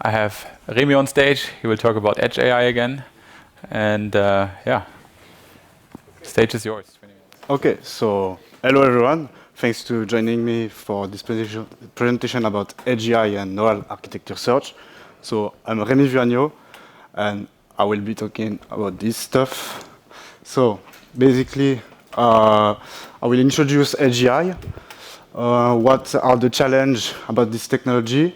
I have Rémy on stage. He will talk about Edge AI again. And yeah, stage is yours. 20 minutes. Okay, so hello everyone. Thanks to joining me for this presentation about Edge AI and neural architecture search. So I'm Rémy Vuagniaux, and I will be talking about this stuff. So basically, I will introduce Edge AI. What are the challenges about this technology?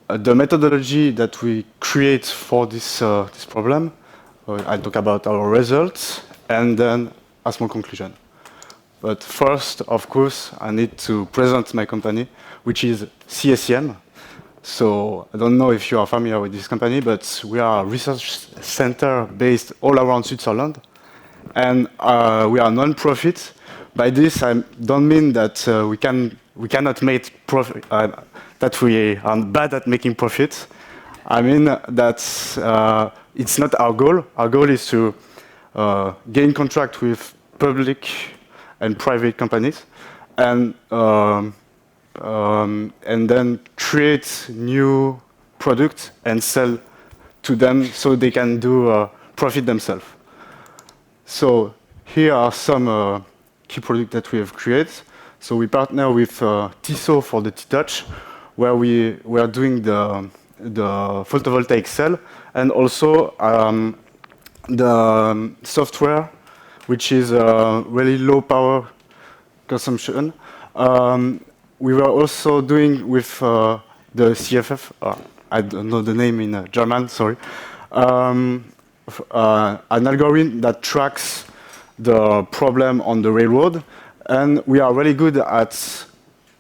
The methodology that we create for this problem. I'll talk about our results, and then a small conclusion. But first, of course, I need to present my company, which is CSEM. So I don't know if you are familiar with this company, but we are a research center based all around Switzerland. And we are non-profit. By this, I don't mean that we cannot make profit, that we are bad at making profit. I mean that it's not our goal. Our goal is to gain contract with public and private companies, and then create new products and sell to them so they can do profit themselves. So here are some key products that we have created. So we partner with TISO for the T-Touch, where we are doing the photovoltaic cell, and also the software, which is really low power consumption. We were also doing with the CFF, I don't know the name in German, sorry, an algorithm that tracks the problem on the railroad. And we are really good at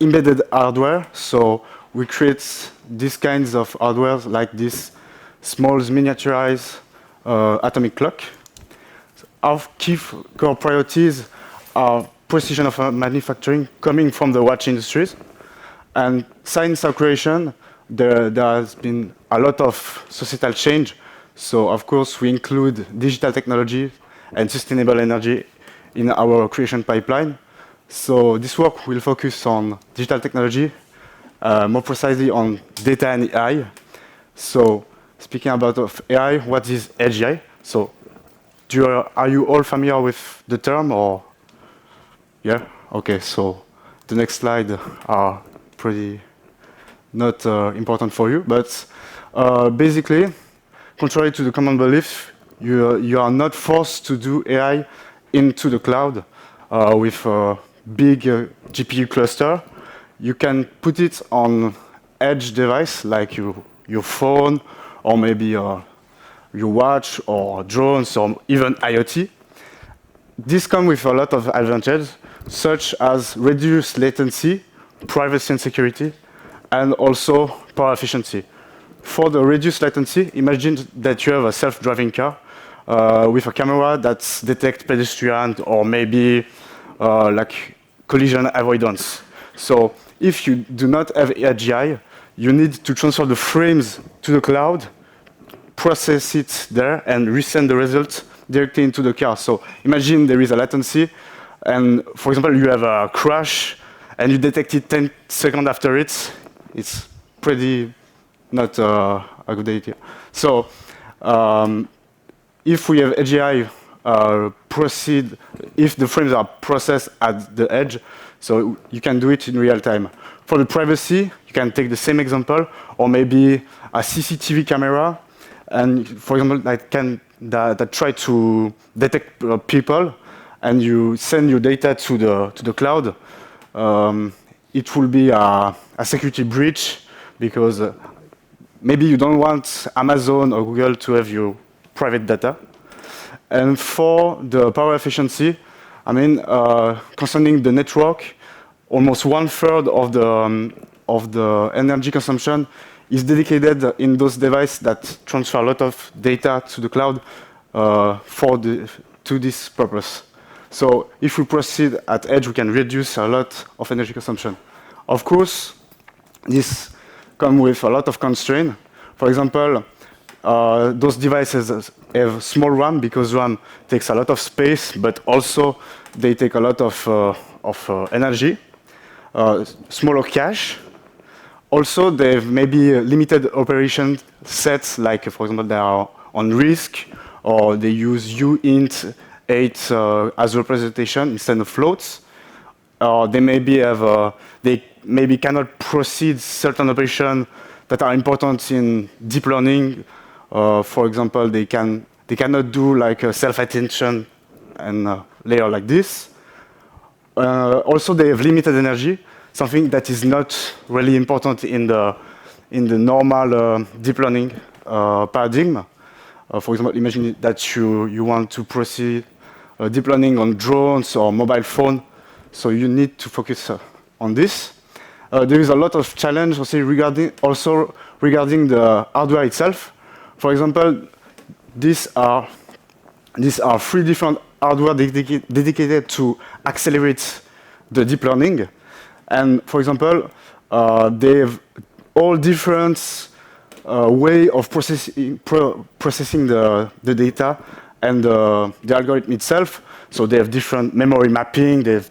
embedded hardware, so we create these kinds of hardware like this small miniaturized atomic clock. Our key core priorities are precision of manufacturing coming from the watch industries, and science of creation. There has been a lot of societal change, so of course we include digital technology and sustainable energy in our creation pipeline. So this work will focus on digital technology, more precisely on data and AI. So speaking about AI, what is Edge AI? So are you all familiar with the term, or? Yeah? Okay, so the next slide are pretty not important for you, but basically, contrary to the common belief, you are not forced to do AI into the cloud with a big GPU cluster. You can put it on edge device like your phone, or maybe your watch, or drones, or even IoT. This comes with a lot of advantages, such as reduced latency, privacy and security, and also power efficiency. For the reduced latency, imagine that you have a self-driving car with a camera that detects pedestrians, or maybe like collision avoidance. So if you do not have Edge AI, you need to transfer the frames to the cloud, process it there, and resend the results directly into the car. So imagine there is a latency, and for example, you have a crash, and you detect it 10 seconds after it. It's pretty not a good idea. So if we have Edge AI if the frames are processed at the edge, so you can do it in real time. For the privacy, you can take the same example, or maybe a CCTV camera, and for example, that try to detect people, and you send your data to the cloud. It will be a security breach, because maybe you don't want Amazon or Google to have your private data. And for the power efficiency, I mean, concerning the network, almost 1/3 of the energy consumption is dedicated in those devices that transfer a lot of data to the cloud to this purpose. So if we proceed at edge, we can reduce a lot of energy consumption. Of course, this comes with a lot of constraints. For example, those devices have small RAM, because RAM takes a lot of space, but also they take a lot of energy. Smaller cache. Also, they've maybe limited operation sets, like, for example, they are on risk, or they use uint 8 as representation instead of floats. Or they maybe have, they maybe cannot proceed certain operations that are important in deep learning. For example, they cannot do like a self-attention and layer like this. Also, they have limited energy, something that is not really important in the normal deep learning paradigm. For example, imagine that you want to proceed deep learning on drones or mobile phone, so you need to focus on this. There is a lot of challenge also regarding the hardware itself. For example, these are 3 different hardware dedicated to accelerate the deep learning. And for example, they have all different way of processing the data and the algorithm itself. So they have different memory mapping.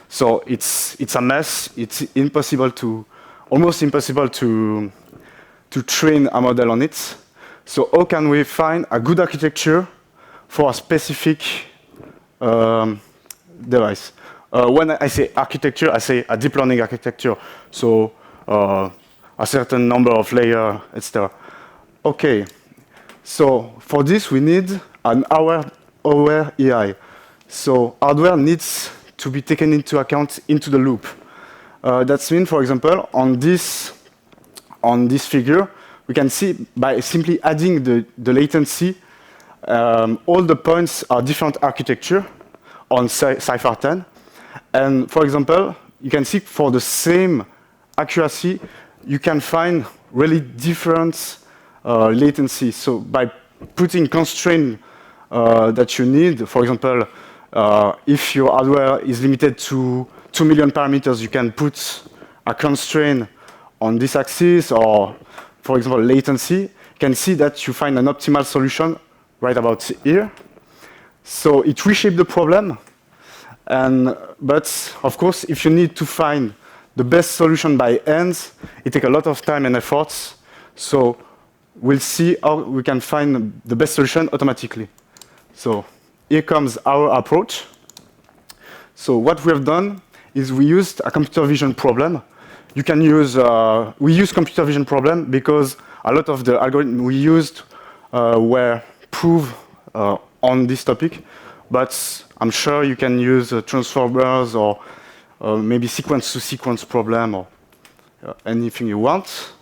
So it's a mess. It's almost impossible to train a model on it. So how can we find a good architecture for a specific device? When I say architecture, I say a deep learning architecture. So a certain number of layers, etc. Okay. So for this, we need an aware AI. So hardware needs to be taken into account into the loop. That means, for example, on this figure, we can see by simply adding the latency, all the points are different architecture on Cypher 10. And for example, you can see for the same accuracy, you can find really different latency. So by putting constraint that you need, for example, if your hardware is limited to 2 million parameters, you can put a constraint on this axis, or for example, latency. You can see that you find an optimal solution right about here. So it reshaped the problem. But of course, if you need to find the best solution by hand, it takes a lot of time and efforts. So we'll see how we can find the best solution automatically. So here comes our approach. So what we have done is we used a computer vision problem. You can use, we use computer vision problem because a lot of the algorithms we used were proved on this topic. But I'm sure you can use transformers or maybe sequence-to-sequence problem or anything you want.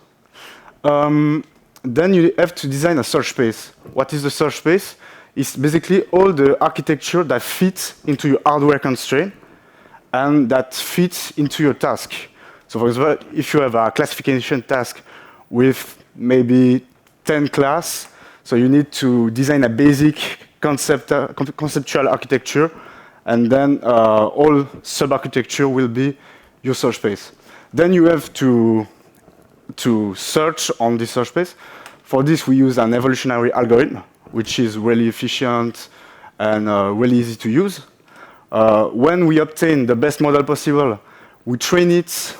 Then you have to design a search space. What is the search space? It's basically all the architecture that fits into your hardware constraint and that fits into your task. So for example, if you have a classification task with maybe 10 class, so you need to design a basic conceptual architecture, and then all sub-architecture will be your search space. Then you have to search on this search space. For this, we use an evolutionary algorithm, which is really efficient and really easy to use. When we obtain the best model possible, we train it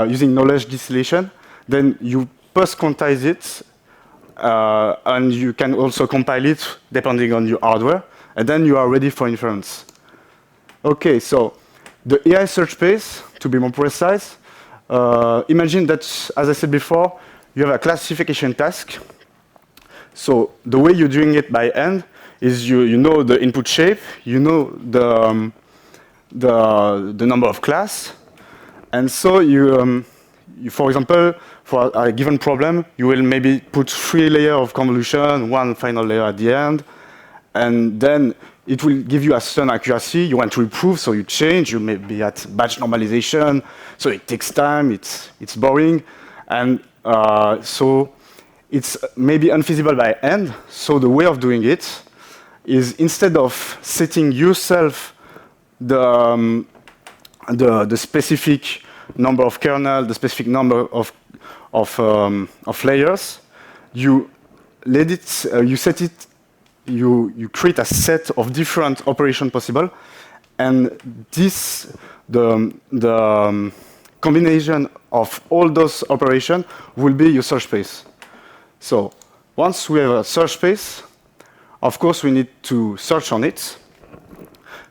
using knowledge distillation. Then you post-quantize it, and you can also compile it depending on your hardware, and then you are ready for inference. Okay, so the AI search space, to be more precise, imagine that, as I said before, you have a classification task. So the way you're doing it by hand is you know the input shape, you know the number of class, and so you for example, for a given problem, you will maybe put 3 layers of convolution, 1 final layer at the end, and then it will give you a certain accuracy. You want to improve, so you change. You may be at batch normalization, so it takes time. It's boring, and so it's maybe unfeasible by hand. So the way of doing it is, instead of setting yourself the specific number of kernel, the specific number of layers, you let it. You set it. You create a set of different operations possible, and this the combination of all those operations will be your search space. So once we have a search space, of course, we need to search on it.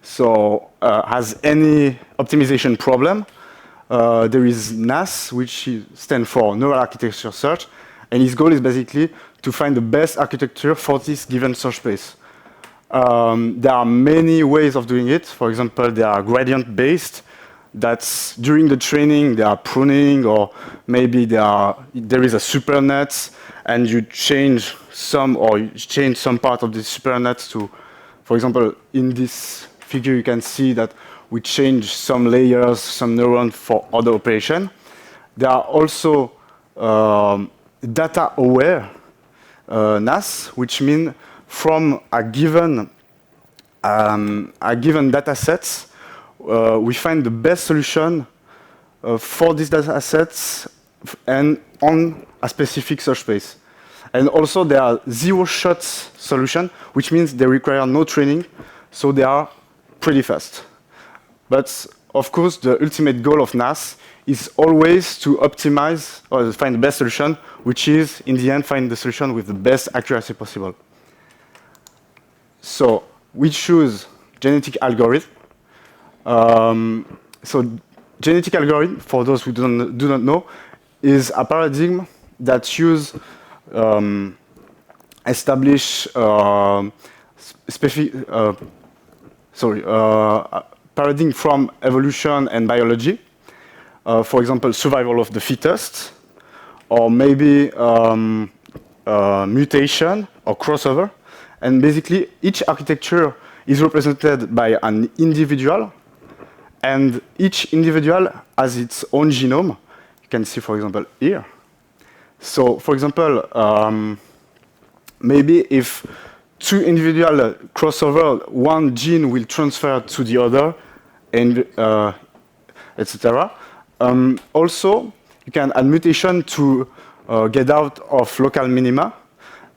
So has any optimization problem, there is NAS, which stands for Neural Architecture Search, and its goal is basically to find the best architecture for this given search space. There are many ways of doing it. For example, they are gradient-based. That's during the training, they are pruning, or maybe there is a supernet, and you change some part of the supernet to, for example, in this figure, you can see that we change some layers, some neurons for other operation. There are also data-aware NAS, which means from a given data set, we find the best solution for these data sets and on a specific search space. And also there are zero-shot solutions, which means they require no training, so they are pretty fast. But of course, the ultimate goal of NAS is always to optimize or find the best solution, which is, in the end, find the solution with the best accuracy possible. So we choose genetic algorithm. So genetic algorithm, for those who do not know, is a paradigm that establish paradigm from evolution and biology. For example, survival of the fittest, or maybe mutation or crossover. And basically, each architecture is represented by an individual, and each individual has its own genome. You can see, for example, here. So, for example, maybe if two individual crossover, one gene will transfer to the other, and etc. Also, you can add mutation to get out of local minima,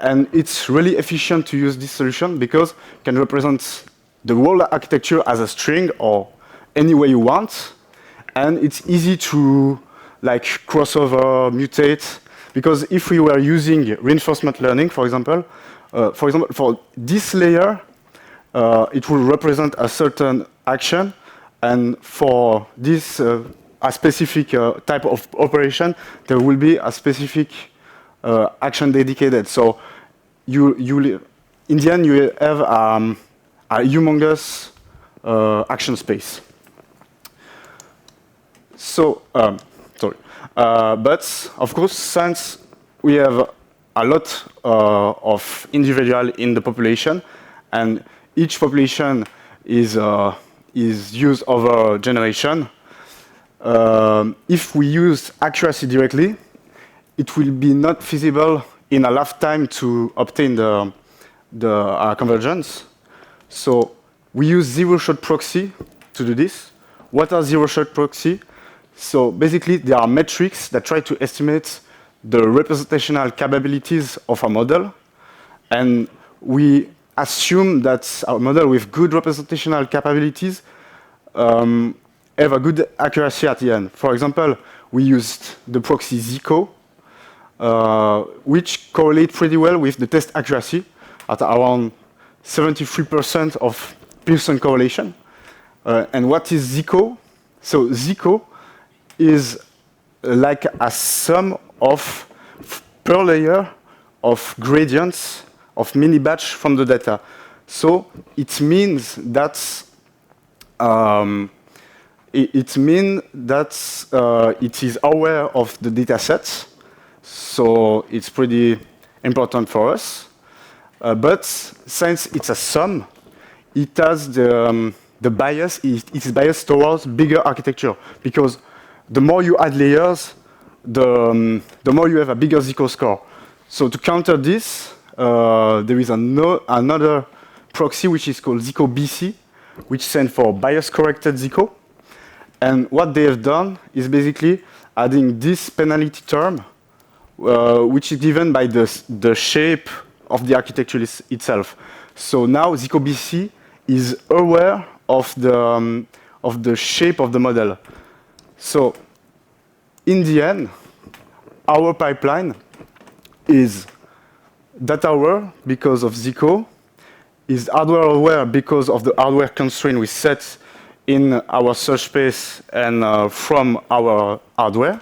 and it's really efficient to use this solution because it can represent the whole architecture as a string or any way you want, and it's easy to like crossover, mutate, because if we were using reinforcement learning, for example, for this layer, it will represent a certain action, and for this a specific type of operation, there will be a specific action dedicated. So in the end, you have a humongous action space. So, but of course, since we have a lot of individuals in the population, and each population is used over generation, if we use accuracy directly, it will be not feasible in a lifetime to obtain the convergence. So we use zero-shot proxy to do this. What are zero-shot proxy? So basically, there are metrics that try to estimate the representational capabilities of a model, and we assume that our model with good representational capabilities have a good accuracy at the end. For example, we used the proxy Zico, which correlate pretty well with the test accuracy at around 73% of Pearson correlation. And what is Zico? So Zico is like a sum of per layer of gradients of mini batch from the data. So it means that it is aware of the data sets. So it's pretty important for us. But since it's a sum, it has the bias. It's biased towards bigger architecture, because the more you add layers, the more you have a bigger Zico score. So to counter this, there is another proxy which is called Zico BC, which stands for bias corrected Zico. And what they have done is basically adding this penalty term, which is given by the shape of the architecture itself. So now Zico BC is aware of the shape of the model. So in the end, our pipeline is data aware because of Zico, is hardware aware because of the hardware constraint we set in our search space and from our hardware.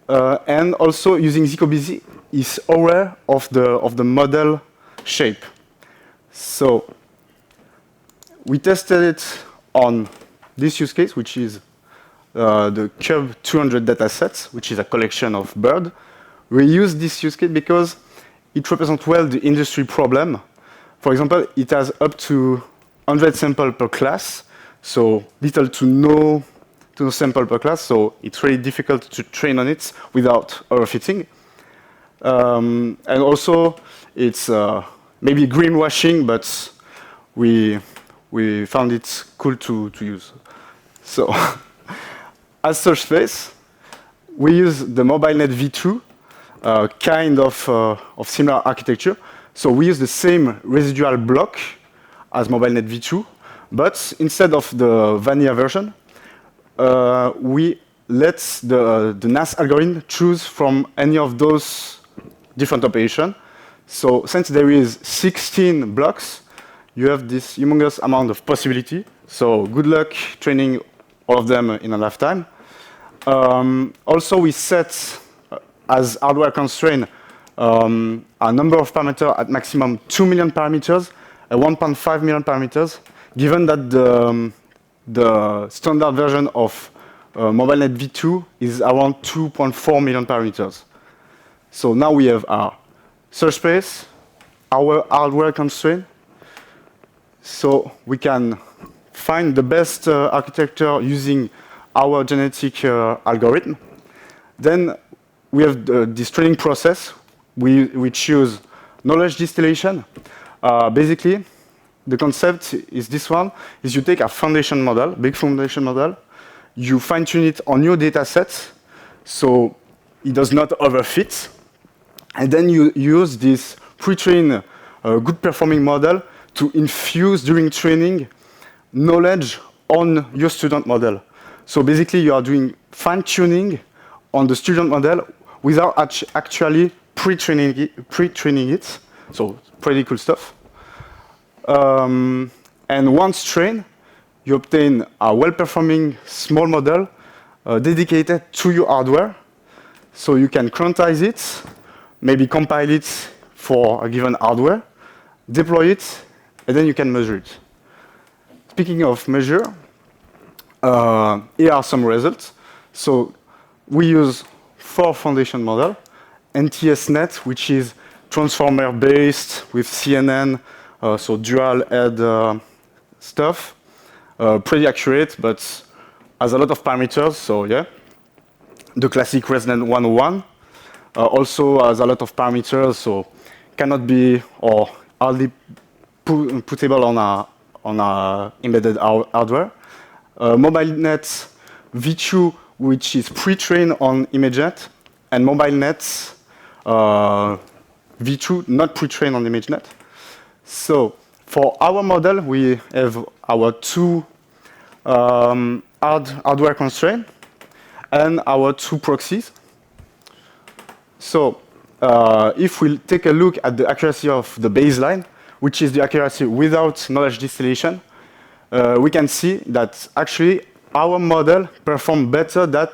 And also using ZicoBC is aware of the model shape. So we tested it on this use case, which is the Cube 200 datasets, which is a collection of birds. We use this use case because it represents well the industry problem. For example, it has up to 100 samples per class, so little to no sample per class, so it's really difficult to train on it without overfitting. And also, it's maybe greenwashing, but we found it cool to use. So, as search space, we use the MobileNet V2, kind of similar architecture. So we use the same residual block as MobileNet V2, but instead of the vanilla version, we let the NAS algorithm choose from any of those different operations. So since there is 16 blocks, you have this humongous amount of possibility. So good luck training all of them in a lifetime. Also, we set as hardware constraint a number of parameters at maximum 2 million parameters and 1.5 million parameters, given that the standard version of MobileNet V2 is around 2.4 million parameters. So now we have our search space, our hardware constraint, so we can find the best architecture using our genetic algorithm. Then we have this training process. We choose knowledge distillation. Basically, the concept is this one, is you take a foundation model, big foundation model, you fine-tune it on your data set, so it does not overfit, and then you use this pre-trained, good performing model to infuse during training knowledge on your student model. So basically, you are doing fine-tuning on the student model without actually pre-training it. So pretty cool stuff. And once trained, you obtain a well-performing small model dedicated to your hardware. So you can quantize it, maybe compile it for a given hardware, deploy it, and then you can measure it. Speaking of measure, here are some results. So we use 4 foundation models. NTSNet, which is transformer-based with CNN, so dual-head stuff. Pretty accurate, but has a lot of parameters, so yeah. The classic Resident 101 also has a lot of parameters, so cannot be or hardly putable on a embedded hardware. MobileNet V2, which is pre-trained on ImageNet, and MobileNet V2, not pre-trained on ImageNet. So for our model, we have our 2 hardware constraints and our 2 proxies. So if we take a look at the accuracy of the baseline, which is the accuracy without knowledge distillation, we can see that actually our model performs better than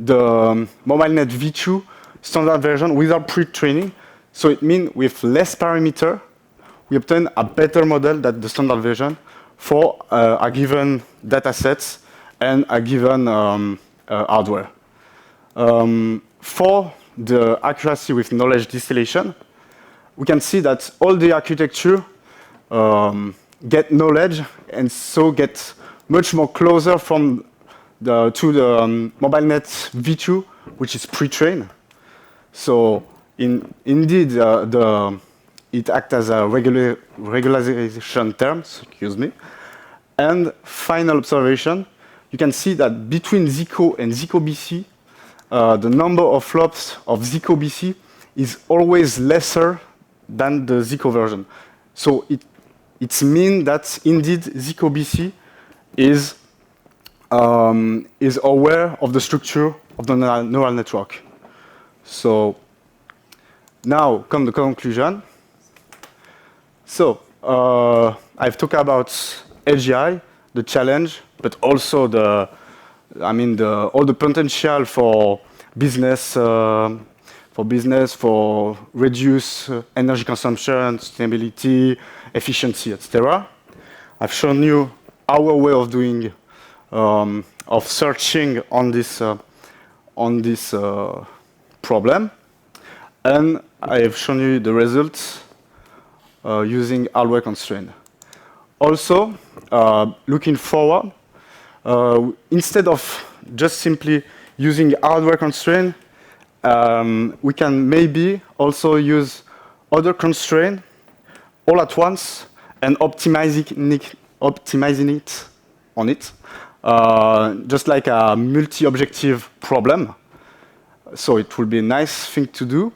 the MobileNet V2 standard version without pre-training. So it means with less parameter, we obtain a better model than the standard version for a given data set and a given hardware. For the accuracy with knowledge distillation, we can see that all the architecture get knowledge and so get much more closer to the MobileNet V2, which is pre-trained. So indeed, it acts as a regularization term, excuse me. And final observation, you can see that between Zico and ZicoBC, the number of flops of ZicoBC is always lesser than the Zico version. So it means that indeed ZicoBC is aware of the structure of the neural network. So now come the conclusion. So I've talked about AGI, the challenge, but also all the potential for business, for reduce energy consumption, sustainability, efficiency, etc. I've shown you our way of doing, of searching on this problem, and I have shown you the results using hardware constraint. Also, looking forward, instead of just simply using hardware constraint, we can maybe also use other constraint all at once and optimizing it on it, just like a multi-objective problem. So it will be a nice thing to do.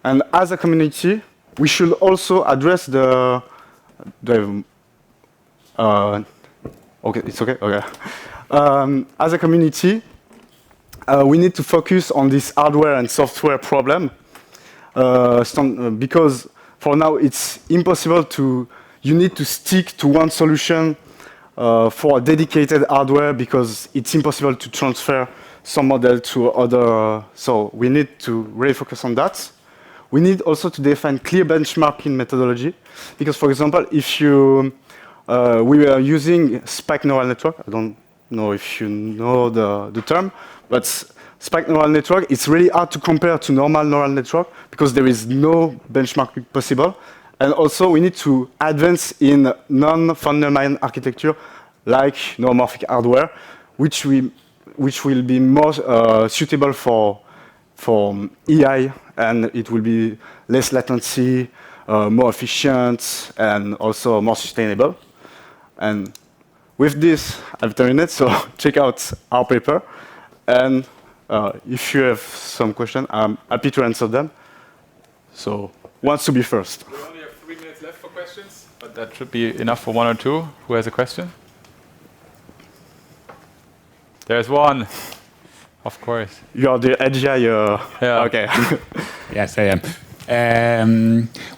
And as a community, we should also address okay, it's okay? Okay. As a community, we need to focus on this hardware and software problem because for now it's impossible you need to stick to one solution for a dedicated hardware because it's impossible to transfer some model to other. So we need to really focus on that. We need also to define clear benchmarking methodology because, for example, if we were using spike neural network, I don't know if you know the term, but spike neural network, it's really hard to compare to normal neural network because there is no benchmark possible. And also we need to advance in non-von Neumann architecture like neuromorphic hardware, which will be more suitable for AI, and it will be less latency, more efficient, and also more sustainable. And with this, I've terminated, so check out our paper. And if you have some questions, I'm happy to answer them. So, who wants to be first? We only have 3 minutes left for questions, but that should be enough for one or two. Who has a question? There's one. Of course. You are the AGI. Yeah. Okay. Yes, I am.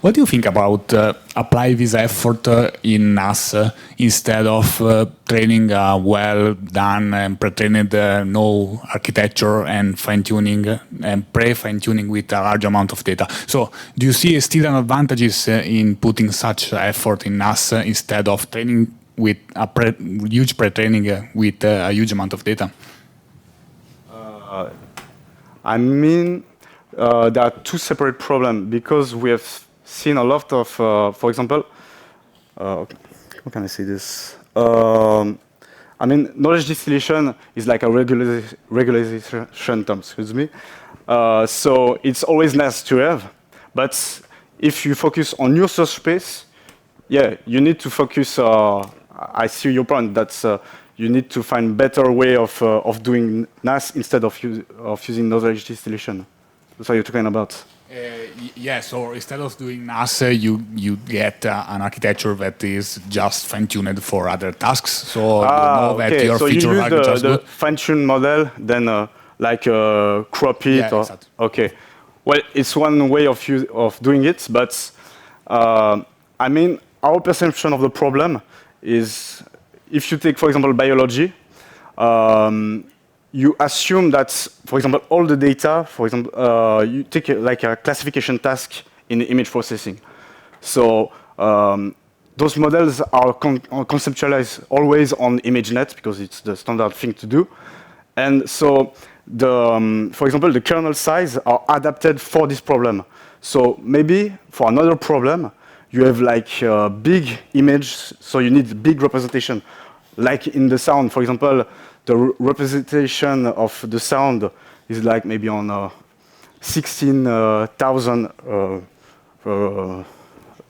What do you think about apply this effort in NAS instead of training well done and pre-trained no architecture and fine-tuning and pre-fine-tuning with a large amount of data? So do you see still an advantages in putting such effort in NAS instead of training with a huge pre-training with a huge amount of data? I mean, there are two separate problems because we have seen a lot of, for example, how can I say this? I mean, knowledge distillation is like a regularization term, excuse me. So it's always nice to have, but if you focus on your search space, yeah, you need to focus. I see your point. That's you need to find better way of doing NAS instead of using knowledge distillation. That's what you're talking about. Yes, or instead of doing NAS, you get an architecture that is just fine-tuned for other tasks. So you know that your so feature you architecture use the fine-tuned model, then crop it. Yeah, or, exactly. Okay. Well, it's one way of doing it, but I mean, our perception of the problem is, if you take, for example, biology, you assume that, for example, all the data, for example, you take like a classification task in image processing. So those models are conceptualized always on ImageNet because it's the standard thing to do. And so, for example, the kernel size are adapted for this problem. So maybe for another problem, you have like a big image, so you need big representation. Like in the sound, for example, the representation of the sound is like maybe on 16,000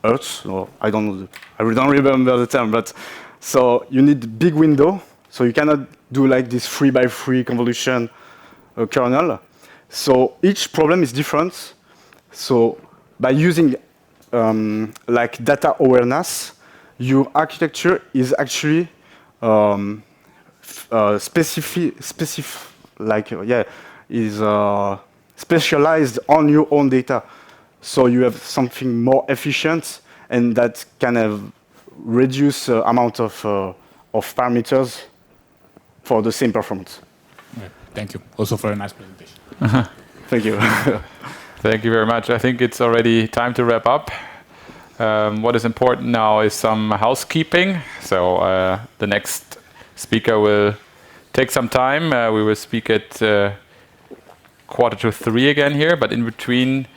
hertz. Or I don't remember the term, but so you need big window. So you cannot do like this 3x3 convolution kernel. So each problem is different. So by using like data awareness, your is specialized on your own data. So you have something more efficient, and that can have reduce amount of parameters for the same performance. Yeah, thank you. Also for a nice presentation. Thank you. Thank you very much. I think it's already time to wrap up. What is important now is some housekeeping. So the next speaker will take some time. We will speak at 2:45 again here, but in between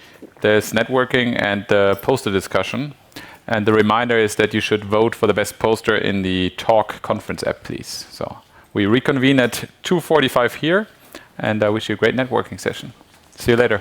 there's networking and the poster discussion. And the reminder is that you should vote for the best poster in the talk conference app, please. So we reconvene at 2:45 here, and I wish you a great networking session. See you later.